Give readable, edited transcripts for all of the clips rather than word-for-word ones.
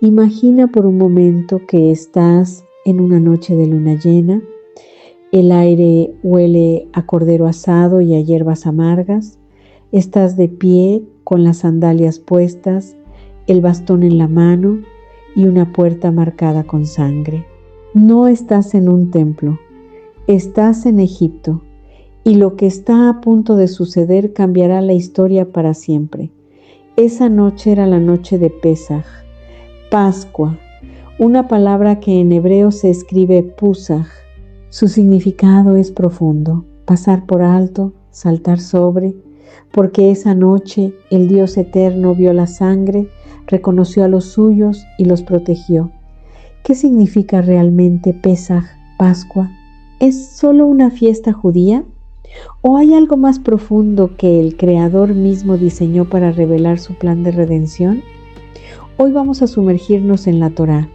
Imagina por un momento que estás en una noche de luna llena, el aire huele a cordero asado y a hierbas amargas, estás de pie con las sandalias puestas, el bastón en la mano y una puerta marcada con sangre. No estás en un templo, estás en Egipto y lo que está a punto de suceder cambiará la historia para siempre. Esa noche era la noche de Pesaj, Pascua, una palabra que en hebreo se escribe Pusaj. Su significado es profundo, pasar por alto, saltar sobre, porque esa noche el Dios eterno vio la sangre, reconoció a los suyos y los protegió. ¿Qué significa realmente Pesaj, Pascua? ¿Es solo una fiesta judía? ¿O hay algo más profundo que el Creador mismo diseñó para revelar su plan de redención? Hoy vamos a sumergirnos en la Torá.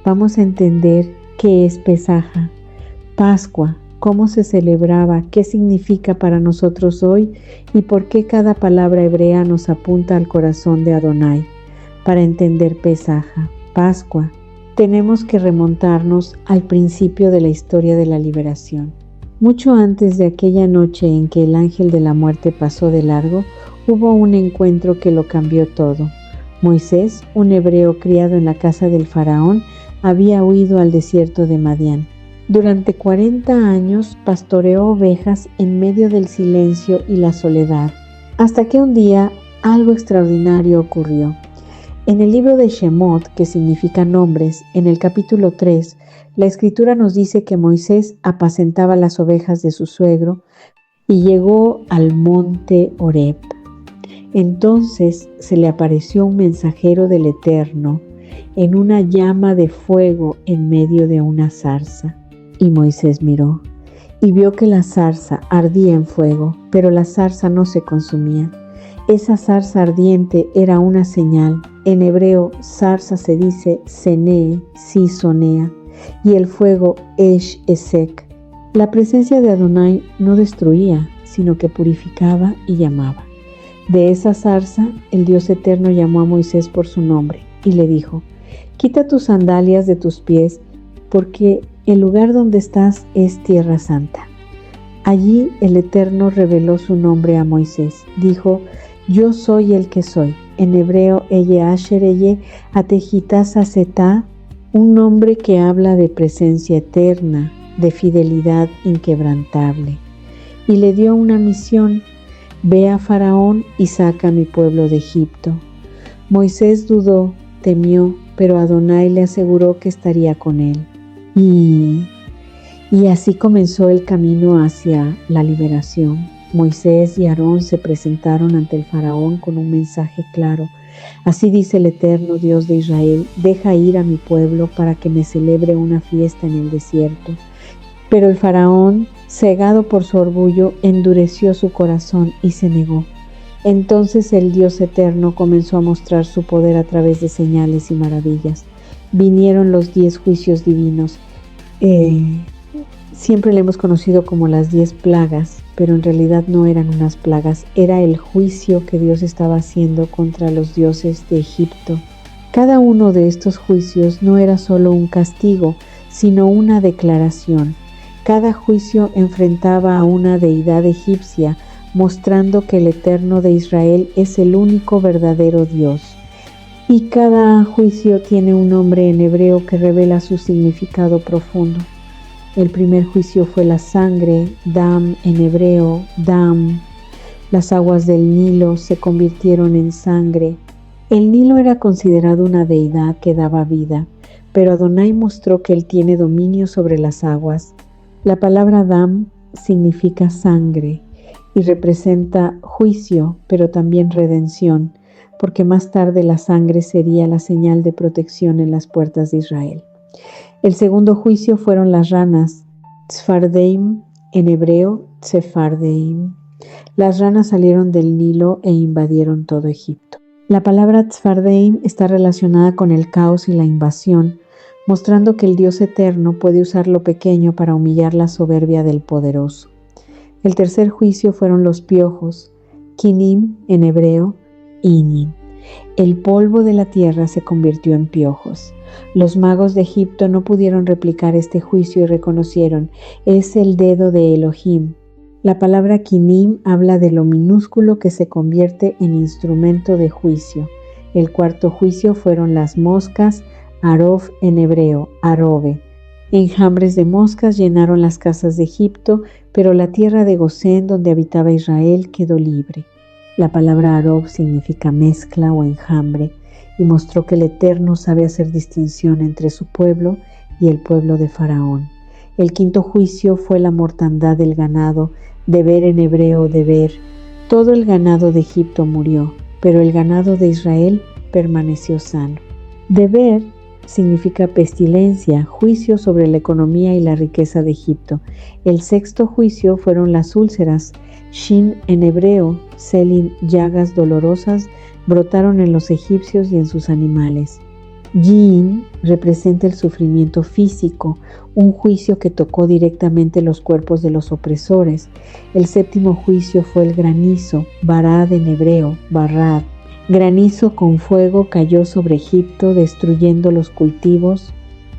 Vamos a entender qué es Pesaj, Pascua, cómo se celebraba, qué significa para nosotros hoy y por qué cada palabra hebrea nos apunta al corazón de Adonai. Para entender Pesaj, Pascua, tenemos que remontarnos al principio de la historia de la liberación. Mucho antes de aquella noche en que el ángel de la muerte pasó de largo, hubo un encuentro que lo cambió todo. Moisés, un hebreo criado en la casa del faraón, había huido al desierto de Madián. Durante 40 años pastoreó ovejas en medio del silencio y la soledad, hasta que un día algo extraordinario ocurrió. En el libro de Shemot, que significa nombres, en el capítulo 3, la escritura nos dice que Moisés apacentaba las ovejas de su suegro y llegó al monte Horeb. Entonces se le apareció un mensajero del Eterno en una llama de fuego en medio de una zarza. Y Moisés miró y vio que la zarza ardía en fuego, pero la zarza no se consumía. Esa zarza ardiente era una señal. En hebreo, zarza se dice senee, sisonea, y el fuego esh esek. La presencia de Adonai no destruía, sino que purificaba y llamaba. De esa zarza, el Dios eterno llamó a Moisés por su nombre y le dijo: quita tus sandalias de tus pies, porque el lugar donde estás es tierra santa. Allí el Eterno reveló su nombre a Moisés. Dijo: yo soy el que soy. En hebreo, Eye Asher Eye Atejitasa Setá, un nombre que habla de presencia eterna, de fidelidad inquebrantable. Y le dio una misión: ve a Faraón y saca a mi pueblo de Egipto. Moisés dudó, temió, pero Adonai le aseguró que estaría con él. Y así comenzó el camino hacia la liberación. Moisés y Aarón se presentaron ante el faraón con un mensaje claro. Así dice el Eterno Dios de Israel: deja ir a mi pueblo para que me celebre una fiesta en el desierto. Pero el faraón, cegado por su orgullo, endureció su corazón y se negó. Entonces el Dios eterno comenzó a mostrar su poder a través de señales y maravillas. Vinieron los 10 juicios divinos. Siempre le hemos conocido como las 10 plagas, pero en realidad no eran unas plagas, era el juicio que Dios estaba haciendo contra los dioses de Egipto. Cada uno de estos juicios no era solo un castigo, sino una declaración. Cada juicio enfrentaba a una deidad egipcia, mostrando que el Eterno de Israel es el único verdadero Dios. Y cada juicio tiene un nombre en hebreo que revela su significado profundo. El primer juicio fue la sangre, dam en hebreo, dam. Las aguas del Nilo se convirtieron en sangre. El Nilo era considerado una deidad que daba vida, pero Adonai mostró que él tiene dominio sobre las aguas. La palabra dam significa sangre y representa juicio, pero también redención, porque más tarde la sangre sería la señal de protección en las puertas de Israel. El segundo juicio fueron las ranas, Tzfardeim, en hebreo, Tsefardeim. Las ranas salieron del Nilo e invadieron todo Egipto. La palabra Tzfardeim está relacionada con el caos y la invasión, mostrando que el Dios eterno puede usar lo pequeño para humillar la soberbia del poderoso. El tercer juicio fueron los piojos, Kinim en hebreo, Inim. El polvo de la tierra se convirtió en piojos. Los magos de Egipto no pudieron replicar este juicio y reconocieron: es el dedo de Elohim. La palabra kinim habla de lo minúsculo que se convierte en instrumento de juicio. El cuarto juicio fueron las moscas, Arov en hebreo, arobe. Enjambres de moscas llenaron las casas de Egipto, pero la tierra de Gosén, donde habitaba Israel, quedó libre. La palabra Arov significa mezcla o enjambre, y mostró que el Eterno sabe hacer distinción entre su pueblo y el pueblo de Faraón. El quinto juicio fue la mortandad del ganado, deber en hebreo, deber. Todo el ganado de Egipto murió, pero el ganado de Israel permaneció sano. Deber significa pestilencia, juicio sobre la economía y la riqueza de Egipto. El sexto juicio fueron las úlceras. Shin en hebreo, selin, llagas dolorosas, brotaron en los egipcios y en sus animales. Yin representa el sufrimiento físico, un juicio que tocó directamente los cuerpos de los opresores. El séptimo juicio fue el granizo, barad en hebreo, barrad. Granizo con fuego cayó sobre Egipto, destruyendo los cultivos.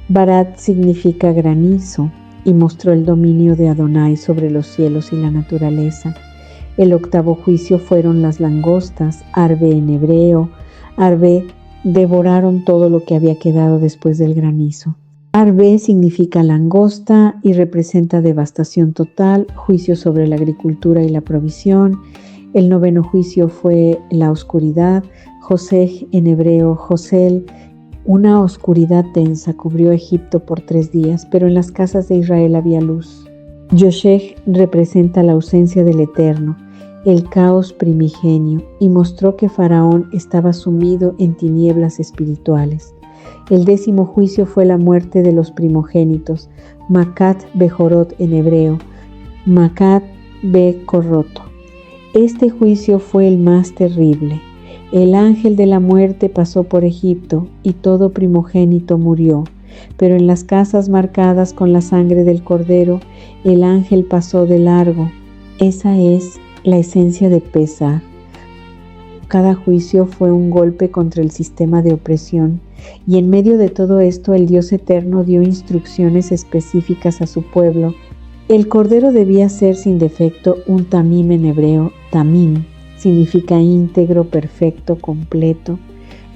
Barad significa granizo y mostró el dominio de Adonai sobre los cielos y la naturaleza. El octavo juicio fueron las langostas, arbe en hebreo. Arbe devoraron todo lo que había quedado después del granizo. Arbe significa langosta y representa devastación total, juicio sobre la agricultura y la provisión. El noveno juicio fue la oscuridad, Josej en hebreo, Josel. Una oscuridad densa cubrió Egipto por 3 días, pero en las casas de Israel había luz. Yoshej representa la ausencia del Eterno, el caos primigenio, y mostró que Faraón estaba sumido en tinieblas espirituales. El 10º juicio fue la muerte de los primogénitos, Makat Bejorot en hebreo, Makat Bekoroto. Este juicio fue el más terrible. El ángel de la muerte pasó por Egipto y todo primogénito murió, pero en las casas marcadas con la sangre del cordero, el ángel pasó de largo. Esa es la esencia de Pesaj. Cada juicio fue un golpe contra el sistema de opresión, y en medio de todo esto el Dios eterno dio instrucciones específicas a su pueblo. El cordero debía ser sin defecto un tamim en hebreo. Tamim significa íntegro, perfecto, completo.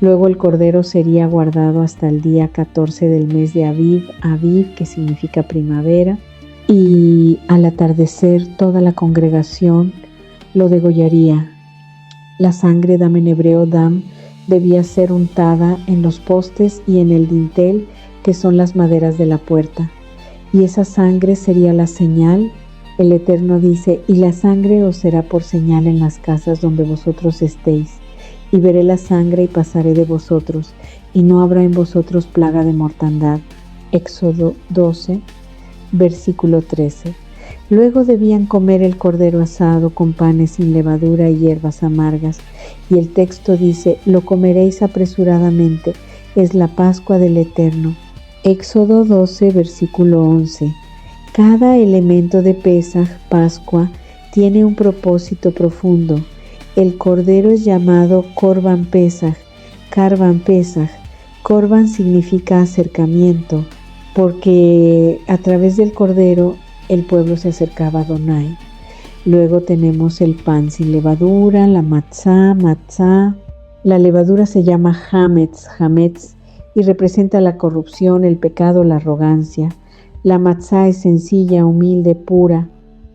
Luego el cordero sería guardado hasta el día 14 del mes de Aviv, Aviv que significa primavera, y al atardecer toda la congregación lo degollaría. La sangre dam en hebreo dam debía ser untada en los postes y en el dintel, que son las maderas de la puerta. Y esa sangre sería la señal. El Eterno dice: y la sangre os será por señal en las casas donde vosotros estéis. Y veré la sangre y pasaré de vosotros, y no habrá en vosotros plaga de mortandad. Éxodo 12, versículo 13. Luego debían comer el cordero asado con panes sin levadura y hierbas amargas. Y el texto dice: lo comeréis apresuradamente, es la Pascua del Eterno. Éxodo 12, versículo 11. Cada elemento de Pesaj, Pascua, tiene un propósito profundo. El cordero es llamado Korban Pesaj, Karban Pesaj. Korban significa acercamiento, porque a través del cordero el pueblo se acercaba a Adonai. Luego tenemos el pan sin levadura, la matzá. La levadura se llama hametz, y representa la corrupción, el pecado, la arrogancia. La matzá es sencilla, humilde, pura.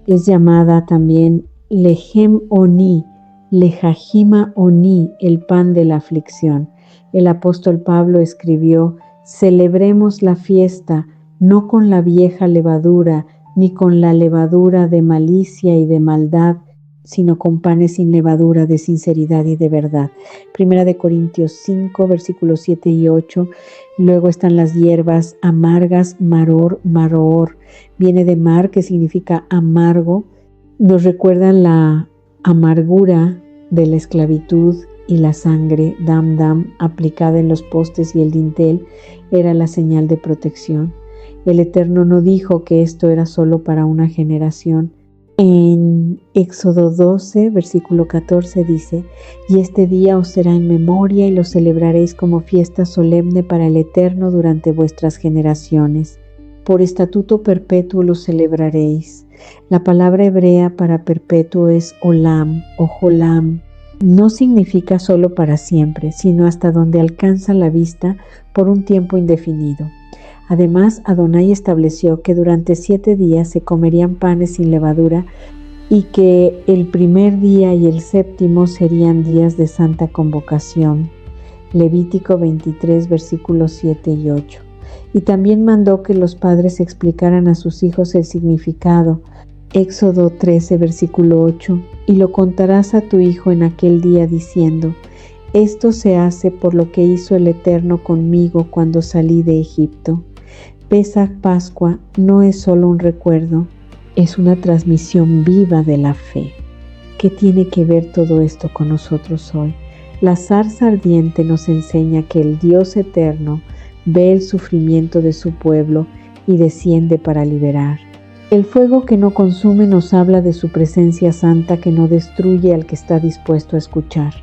Es llamada también lehem oni, lejajima oni, el pan de la aflicción. El apóstol Pablo escribió: celebremos la fiesta, no con la vieja levadura, ni con la levadura de malicia y de maldad, sino con panes sin levadura, de sinceridad y de verdad. Primera de Corintios 5, versículos 7 y 8. Luego están las hierbas amargas, maroor. Viene de mar, que significa amargo. Nos recuerdan la amargura de la esclavitud, y la sangre, dam, aplicada en los postes y el dintel, era la señal de protección. El Eterno no dijo que esto era solo para una generación, En Éxodo 12, versículo 14 dice: y este día os será en memoria y lo celebraréis como fiesta solemne para el Eterno durante vuestras generaciones. Por estatuto perpetuo lo celebraréis. La palabra hebrea para perpetuo es olam o jolam. No significa solo para siempre, sino hasta donde alcanza la vista por un tiempo indefinido. Además, Adonai estableció que durante 7 días se comerían panes sin levadura y que el primer día y el séptimo serían días de santa convocación. Levítico 23, versículos 7 y 8. Y también mandó que los padres explicaran a sus hijos el significado. Éxodo 13, versículo 8. Y lo contarás a tu hijo en aquel día diciendo: esto se hace por lo que hizo el Eterno conmigo cuando salí de Egipto. Pesaj, Pascua, no es solo un recuerdo, es una transmisión viva de la fe. ¿Qué tiene que ver todo esto con nosotros hoy? La zarza ardiente nos enseña que el Dios eterno ve el sufrimiento de su pueblo y desciende para liberar. El fuego que no consume nos habla de su presencia santa que no destruye al que está dispuesto a escuchar.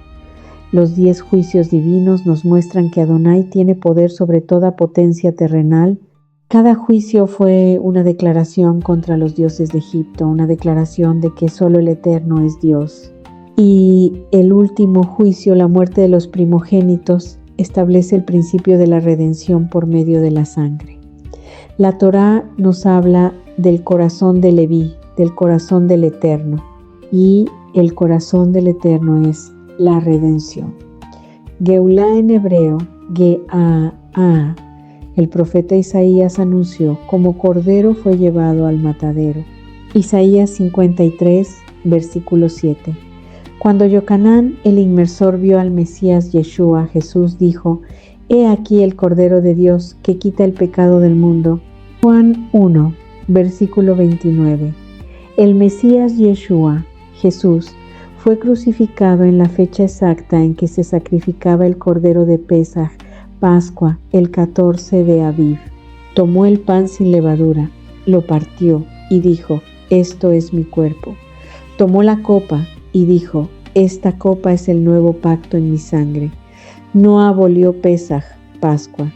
Los 10 juicios divinos nos muestran que Adonai tiene poder sobre toda potencia terrenal. Cada juicio fue una declaración contra los dioses de Egipto, una declaración de que solo el Eterno es Dios. Y el último juicio, la muerte de los primogénitos, establece el principio de la redención por medio de la sangre. La Torá nos habla del corazón de Leví, del corazón del Eterno, y el corazón del Eterno es la redención. Geulá en hebreo, Ge'a. El profeta Isaías anunció: como cordero fue llevado al matadero. Isaías 53, versículo 7. Cuando Yocanán, el inmersor, vio al Mesías Yeshua, Jesús dijo: he aquí el Cordero de Dios que quita el pecado del mundo. Juan 1, versículo 29. El Mesías Yeshua, Jesús, fue crucificado en la fecha exacta en que se sacrificaba el Cordero de Pesaj, Pascua, el 14 de Aviv. Tomó el pan sin levadura, lo partió y dijo: esto es mi cuerpo. Tomó la copa y dijo: esta copa es el nuevo pacto en mi sangre. No abolió Pesaj, Pascua,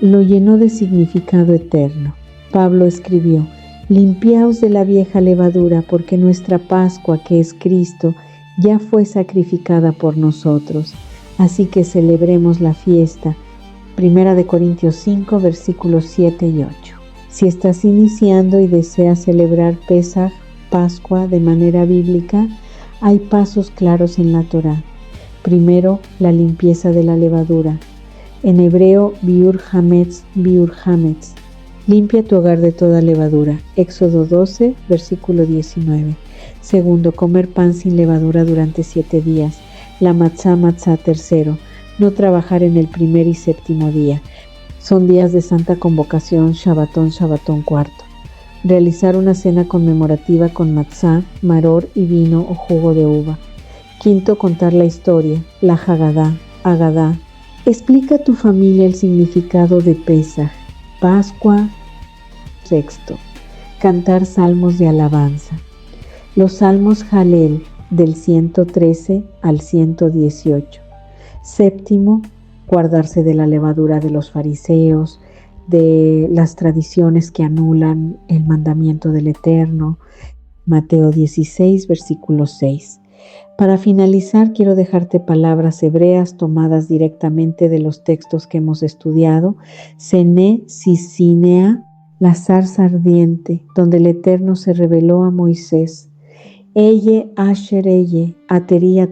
lo llenó de significado eterno. Pablo escribió: limpiaos de la vieja levadura, porque nuestra Pascua, que es Cristo, ya fue sacrificada por nosotros. Así que celebremos la fiesta. 1 Corintios 5, versículos 7 y 8. Si estás iniciando y deseas celebrar Pesaj, Pascua, de manera bíblica, hay pasos claros en la Torá. Primero, la limpieza de la levadura. En hebreo, biur hametz, biur hametz. Limpia tu hogar de toda levadura. Éxodo 12, versículo 19. Segundo, comer pan sin levadura durante 7 días. La matzá tercero. No trabajar en el primer y séptimo día. Son días de santa convocación, Shabbatón cuarto. Realizar una cena conmemorativa con matzá, maror y vino o jugo de uva. Quinto, contar la historia, la Agadá. Explica a tu familia el significado de Pesaj, Pascua. Sexto, cantar salmos de alabanza. Los salmos Jalel del 113 al 118. Séptimo, guardarse de la levadura de los fariseos, de las tradiciones que anulan el mandamiento del Eterno. Mateo 16, versículo 6. Para finalizar, quiero dejarte palabras hebreas tomadas directamente de los textos que hemos estudiado. Sene Sisinea, la zarza ardiente, donde el Eterno se reveló a Moisés. Eye Asher Eye, Atería,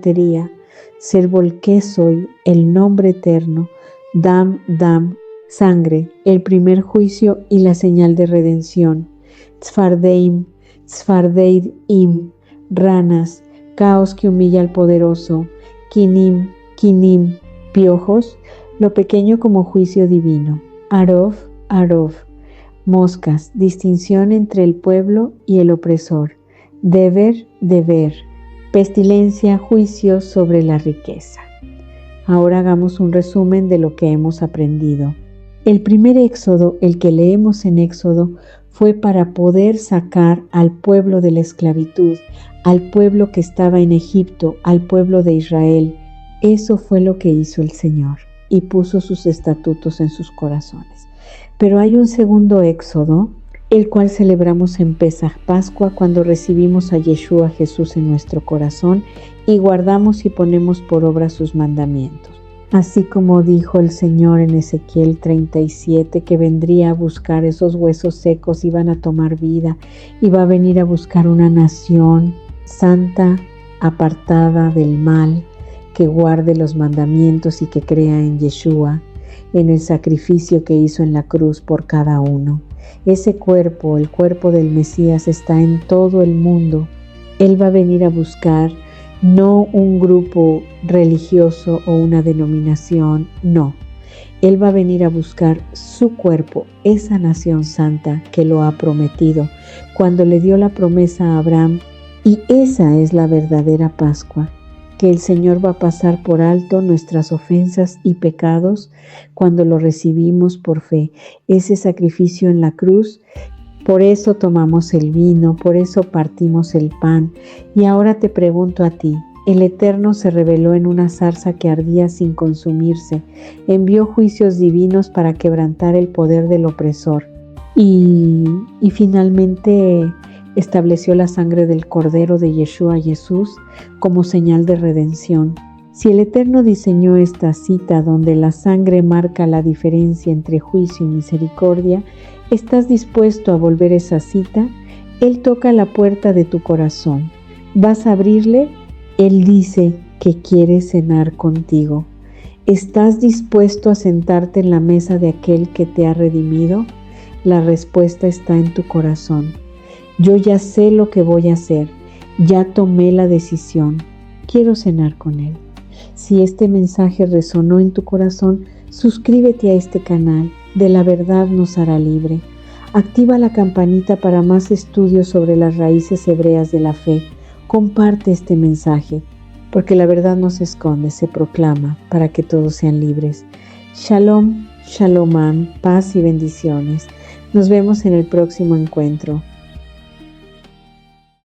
ser volqué soy, el nombre eterno, Dam, sangre, el primer juicio y la señal de redención. Tzfardeim, Tzfardeim, ranas, caos que humilla al poderoso. Kinim, piojos, lo pequeño como juicio divino. Arov, moscas, distinción entre el pueblo y el opresor. Deber, pestilencia, juicio sobre la riqueza. Ahora hagamos un resumen de lo que hemos aprendido. El primer éxodo, el que leemos en Éxodo, fue para poder sacar al pueblo de la esclavitud, al pueblo que estaba en Egipto, al pueblo de Israel. Eso fue lo que hizo el Señor y puso sus estatutos en sus corazones. Pero hay un segundo éxodo, el cual celebramos en Pesaj, Pascua, cuando recibimos a Yeshua Jesús en nuestro corazón y guardamos y ponemos por obra sus mandamientos. Así como dijo el Señor en Ezequiel 37, que vendría a buscar esos huesos secos, iban a tomar vida, y va a venir a buscar una nación santa, apartada del mal, que guarde los mandamientos y que crea en Yeshua, en el sacrificio que hizo en la cruz por cada uno. Ese cuerpo, el cuerpo del Mesías, está en todo el mundo. Él va a venir a buscar no un grupo religioso o una denominación, no. Él va a venir a buscar su cuerpo, esa nación santa que lo ha prometido cuando le dio la promesa a Abraham. Y esa es la verdadera Pascua, que el Señor va a pasar por alto nuestras ofensas y pecados cuando lo recibimos por fe. Ese sacrificio en la cruz. Por eso tomamos el vino, por eso partimos el pan. Y ahora te pregunto a ti, el Eterno se reveló en una zarza que ardía sin consumirse, envió juicios divinos para quebrantar el poder del opresor y finalmente estableció la sangre del Cordero de Yeshua Jesús como señal de redención. Si el Eterno diseñó esta cita donde la sangre marca la diferencia entre juicio y misericordia, ¿estás dispuesto a volver esa cita? Él toca la puerta de tu corazón. ¿Vas a abrirle? Él dice que quiere cenar contigo. ¿Estás dispuesto a sentarte en la mesa de aquel que te ha redimido? La respuesta está en tu corazón. Yo ya sé lo que voy a hacer. Ya tomé la decisión. Quiero cenar con Él. Si este mensaje resonó en tu corazón, suscríbete a este canal. De la verdad nos hará libre. Activa la campanita para más estudios sobre las raíces hebreas de la fe. Comparte este mensaje, porque la verdad no se esconde, se proclama para que todos sean libres. Shalom, shalom, paz y bendiciones. Nos vemos en el próximo encuentro.